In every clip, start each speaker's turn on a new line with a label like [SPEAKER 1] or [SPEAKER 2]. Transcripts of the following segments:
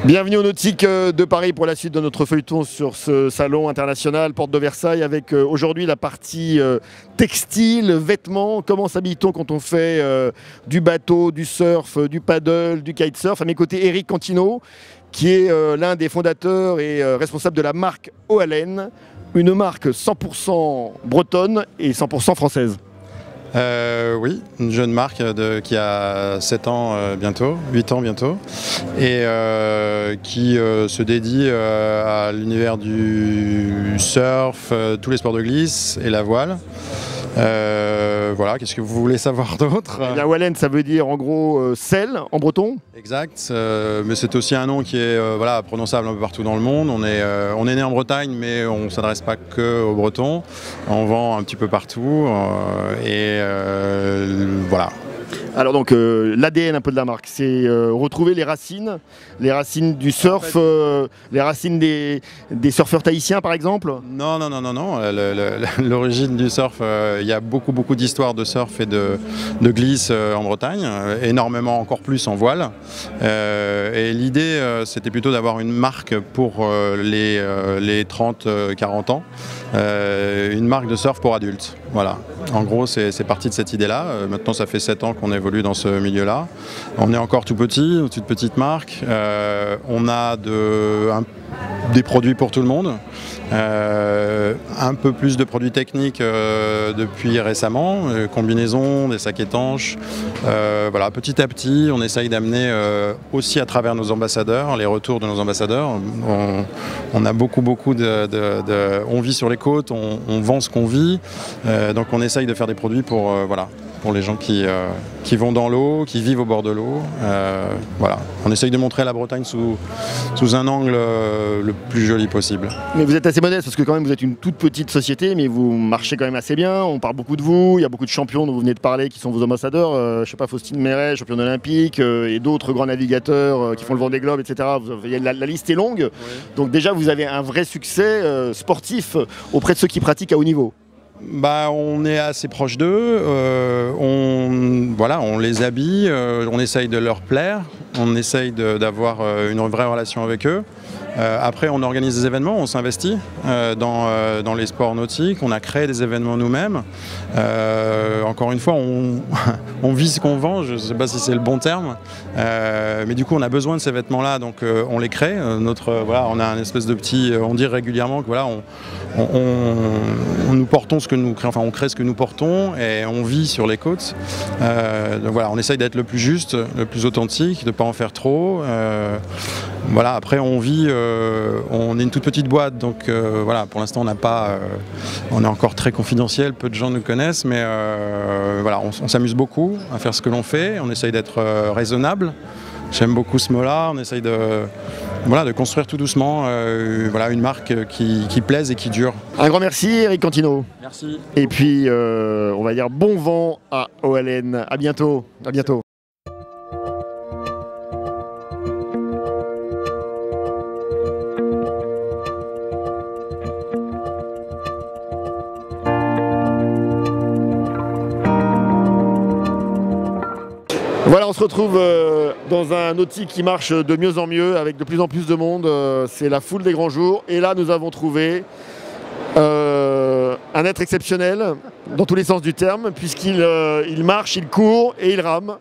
[SPEAKER 1] Bienvenue au Nautique de Paris pour la suite de notre feuilleton sur ce salon international Porte de Versailles avec aujourd'hui la partie textile, vêtements. Comment s'habille-t-on quand on fait du bateau, du surf, du paddle, du kitesurf? À mes côtés, Eric Cantino, qui est l'un des fondateurs et responsable de la marque Oalen, une marque 100% bretonne et 100% française.
[SPEAKER 2] Oui, une jeune marque qui a 7 ans bientôt, 8 ans bientôt, et qui se dédie à l'univers du surf, tous les sports de glisse et la voile. Voilà, qu'est-ce que vous voulez savoir d'autre?
[SPEAKER 1] La Oalen, ça veut dire en gros sel en breton.
[SPEAKER 2] Exact, mais c'est aussi un nom qui est voilà, prononçable un peu partout dans le monde. On est né en Bretagne, mais on ne s'adresse pas que aux Bretons. On vend un petit peu partout voilà.
[SPEAKER 1] Alors donc l'ADN un peu de la marque, c'est retrouver les racines du surf, les racines des surfeurs tahitiens par exemple.
[SPEAKER 2] Non. L'origine du surf, il y a beaucoup d'histoires de surf et de glisse en Bretagne, énormément encore plus en voile. Et l'idée, c'était plutôt d'avoir une marque pour les 30-40 ans, une marque de surf pour adultes. Voilà. En gros, c'est parti de cette idée-là. Maintenant, ça fait 7 ans qu'on évolue dans ce milieu-là. On est encore tout petit, toute petite marque. On a des produits pour tout le monde. Un peu plus de produits techniques depuis récemment, combinaisons, des sacs étanches. Voilà, petit à petit, on essaye d'amener aussi à travers nos ambassadeurs, les retours de nos ambassadeurs. On a beaucoup on vit sur les côtes, on vend ce qu'on vit, donc on essaye de faire des produits pour pour les gens qui vont dans l'eau, qui vivent au bord de l'eau. Voilà. On essaye de montrer la Bretagne sous un angle le plus joli possible.
[SPEAKER 1] Mais vous êtes assez modeste parce que quand même vous êtes une toute petite société, mais vous marchez quand même assez bien. On parle beaucoup de vous, il y a beaucoup de champions dont vous venez de parler qui sont vos ambassadeurs. Je ne sais pas, Faustine Méret, championne olympique, et d'autres grands navigateurs qui font le Vendée Globe, etc. La liste est longue. Oui. Donc déjà vous avez un vrai succès sportif auprès de ceux qui pratiquent à haut niveau.
[SPEAKER 2] On est assez proche d'eux, on les habille, on essaye de leur plaire, on essaye d'avoir une vraie relation avec eux. Après, on organise des événements, on s'investit dans les sports nautiques, on a créé des événements nous-mêmes. Encore une fois, on vit ce qu'on vend, je ne sais pas si c'est le bon terme, mais du coup, on a besoin de ces vêtements-là, donc on les crée. On a un espèce de petit, on dit régulièrement que voilà, nous portons ce que nous créons, enfin on crée ce que nous portons et on vit sur les côtes. Donc voilà, on essaye d'être le plus juste, le plus authentique, de ne pas en faire trop. Voilà, après on vit, on est une toute petite boîte, donc voilà, pour l'instant on est encore très confidentiel, peu de gens nous connaissent, mais voilà, on s'amuse beaucoup à faire ce que l'on fait, on essaye d'être raisonnable. J'aime beaucoup ce mot-là, on essaye de construire tout doucement une marque qui plaise et qui dure.
[SPEAKER 1] Un grand merci Eric Cantino.
[SPEAKER 2] Merci.
[SPEAKER 1] Et puis on va dire bon vent à Oalen. À bientôt. À bientôt. Voilà, on se retrouve dans un nautique qui marche de mieux en mieux avec de plus en plus de monde. C'est la foule des grands jours. Et là, nous avons trouvé un être exceptionnel dans tous les sens du terme, puisqu'il marche, il court et il rame.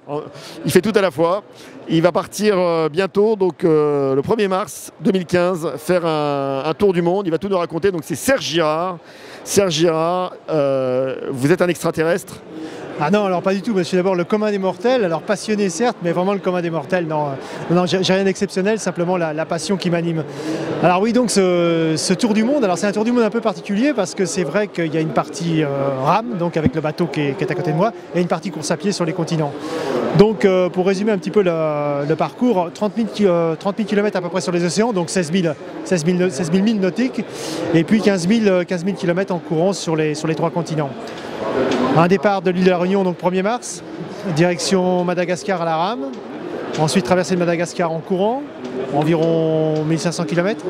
[SPEAKER 1] Il fait tout à la fois. Il va partir bientôt, donc le 1er mars 2015, faire un tour du monde. Il va tout nous raconter. Donc c'est Serge Girard. Serge Girard, vous êtes un extraterrestre?
[SPEAKER 3] Ah non, alors pas du tout, je suis d'abord le commun des mortels, alors passionné certes, mais vraiment le commun des mortels, non, j'ai rien d'exceptionnel, simplement la passion qui m'anime. Alors oui, donc ce tour du monde, alors c'est un tour du monde un peu particulier parce que c'est vrai qu'il y a une partie rame, donc avec le bateau qui est à côté de moi, et une partie course à pied sur les continents. Donc pour résumer un petit peu le parcours, 30 000 km à peu près sur les océans, donc 16 000 milles nautiques, et puis 15 000 km en courant sur les 3 continents. Un départ de l'île de la Réunion, donc 1er mars, direction Madagascar à la rame. Ensuite, traversée de Madagascar en courant, environ 1500 km.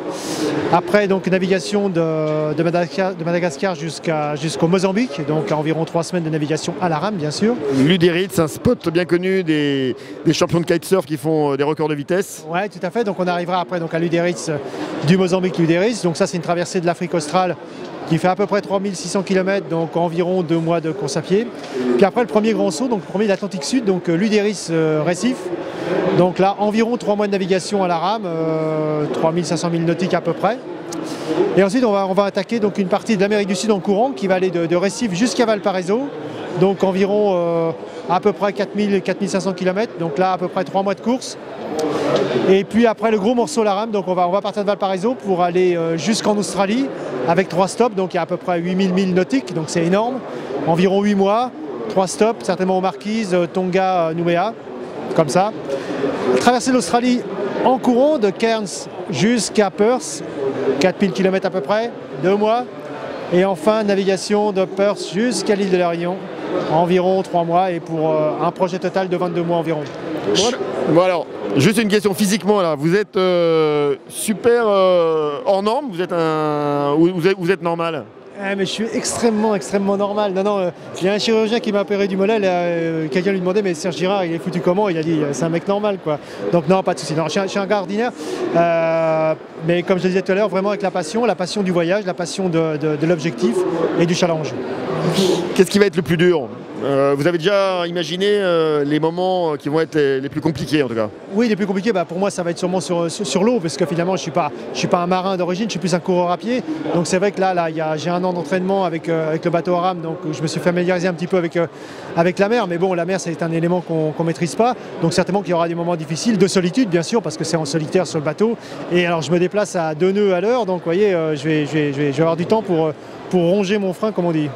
[SPEAKER 3] Après, donc, navigation de Madagascar jusqu'au Mozambique, donc environ 3 semaines de navigation à la rame, bien sûr.
[SPEAKER 1] L'Uderitz, un spot bien connu des champions de kitesurf qui font des records de vitesse.
[SPEAKER 3] Oui, tout à fait. Donc, on arrivera après donc, à l'Uderitz, du Mozambique l'Uderitz. Donc, ça, c'est une traversée de l'Afrique australe qui fait à peu près 3600 km, donc environ 2 mois de course à pied. Puis après, le premier grand saut, donc le premier de l'Atlantique Sud, donc l'Uderitz Récif. Donc là, environ 3 mois de navigation à la rame, 3500 milles nautiques à peu près. Et ensuite, on va attaquer donc, une partie de l'Amérique du Sud en courant qui va aller de Recife jusqu'à Valparaiso. Donc environ à peu près 4500 km. Donc là, à peu près 3 mois de course. Et puis après le gros morceau la rame, donc on va partir de Valparaiso pour aller jusqu'en Australie avec 3 stops, donc il y a à peu près 8000 milles nautiques, donc c'est énorme. Environ 8 mois, 3 stops, certainement aux Marquises, Tonga, Nouméa, comme ça. Traverser l'Australie en courant de Cairns jusqu'à Perth, 4000 km à peu près, 2 mois. Et enfin, navigation de Perth jusqu'à l'île de la Réunion, environ 3 mois, et pour un projet total de 22 mois environ.
[SPEAKER 1] Bon alors, juste une question physiquement là, vous êtes super hors norme, vous êtes normal?
[SPEAKER 3] Mais je suis extrêmement normal. Non, il y a un chirurgien qui m'a opéré du mollet, quelqu'un lui demandait mais Serge Girard il est foutu comment? Il a dit c'est un mec normal quoi. Donc non, pas de souci. Non, je suis un gars ordinaire, mais comme je le disais tout à l'heure, vraiment avec la passion du voyage, la passion de l'objectif et du challenge.
[SPEAKER 1] Qu'est-ce qui va être le plus dur? Vous avez déjà imaginé les moments qui vont être les plus compliqués en tout cas?
[SPEAKER 3] Oui, les plus compliqués, pour moi ça va être sûrement sur l'eau, parce que finalement je suis pas un marin d'origine, je suis plus un coureur à pied. Donc c'est vrai que là j'ai un an d'entraînement avec le bateau à rame, donc je me suis familiarisé un petit peu avec la mer. Mais bon, la mer c'est un élément qu'on maîtrise pas, donc certainement qu'il y aura des moments difficiles, de solitude bien sûr, parce que c'est en solitaire sur le bateau. Et alors je me déplace à 2 nœuds à l'heure, donc vous voyez, je vais avoir du temps pour ronger mon frein comme on dit.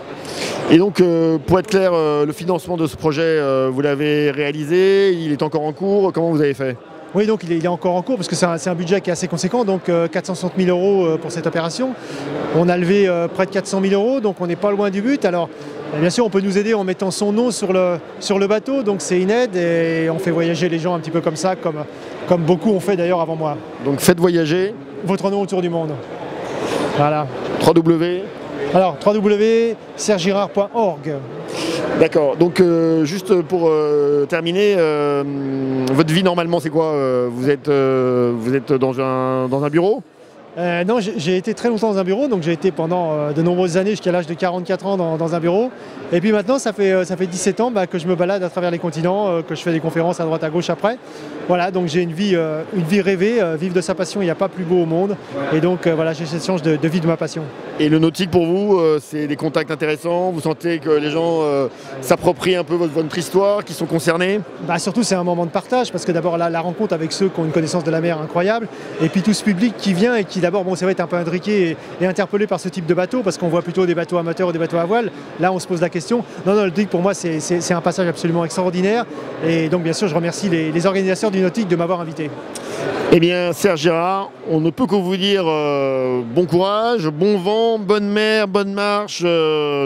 [SPEAKER 1] Et donc, pour être clair, le financement de ce projet, vous l'avez réalisé, il est encore en cours, comment vous avez fait?
[SPEAKER 3] Oui, donc il est encore en cours parce que c'est un budget qui est assez conséquent, donc 460 000 € pour cette opération. On a levé près de 400 000 €, donc on n'est pas loin du but. Alors, bien sûr, on peut nous aider en mettant son nom sur le bateau, donc c'est une aide et on fait voyager les gens un petit peu comme ça, comme beaucoup ont fait d'ailleurs avant moi.
[SPEAKER 1] Donc faites voyager
[SPEAKER 3] votre nom autour du monde. Voilà. Alors, www.sergegirard.org.
[SPEAKER 1] D'accord, donc juste pour terminer, votre vie normalement c'est quoi? Vous êtes dans un bureau?
[SPEAKER 3] Non, j'ai été très longtemps dans un bureau, donc j'ai été pendant de nombreuses années jusqu'à l'âge de 44 ans dans un bureau. Et puis maintenant, ça fait 17 ans que je me balade à travers les continents, que je fais des conférences à droite à gauche après. Voilà, donc j'ai une vie rêvée, vivre de sa passion, il n'y a pas plus beau au monde. Et donc voilà, j'ai cette chance de vivre de ma passion.
[SPEAKER 1] Et le nautique pour vous, c'est des contacts intéressants? Vous sentez que les gens s'approprient un peu votre histoire, qui sont concernés?
[SPEAKER 3] Surtout c'est un moment de partage, parce que d'abord la rencontre avec ceux qui ont une connaissance de la mer incroyable, et puis tout ce public qui vient et qui d'abord, bon, ça va être un peu intriqué et interpellé par ce type de bateau, parce qu'on voit plutôt des bateaux amateurs ou des bateaux à voile. Là on se pose la question. Non, le nautique pour moi c'est un passage absolument extraordinaire, et donc bien sûr je remercie les organisateurs du nautique de m'avoir invité.
[SPEAKER 1] Eh bien, Serge Girard, on ne peut que vous dire bon courage, bon vent, bonne mer, bonne marche,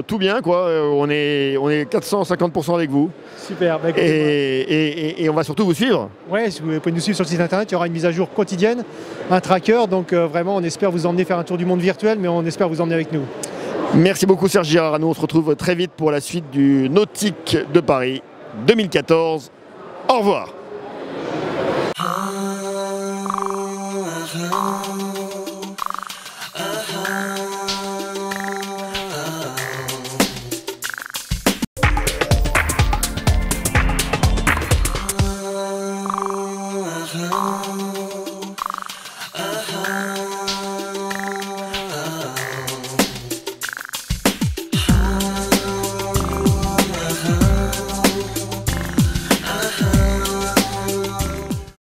[SPEAKER 1] tout bien quoi. On est 450% avec vous.
[SPEAKER 3] Super.
[SPEAKER 1] Et on va surtout vous suivre.
[SPEAKER 3] Oui, vous pouvez nous suivre sur le site internet, il y aura une mise à jour quotidienne, un tracker, donc vraiment on espère vous emmener faire un tour du monde virtuel, mais on espère vous emmener avec nous. Merci beaucoup Serge Girard, nous on se retrouve très vite pour la suite du Nautique de Paris 2014. Au revoir.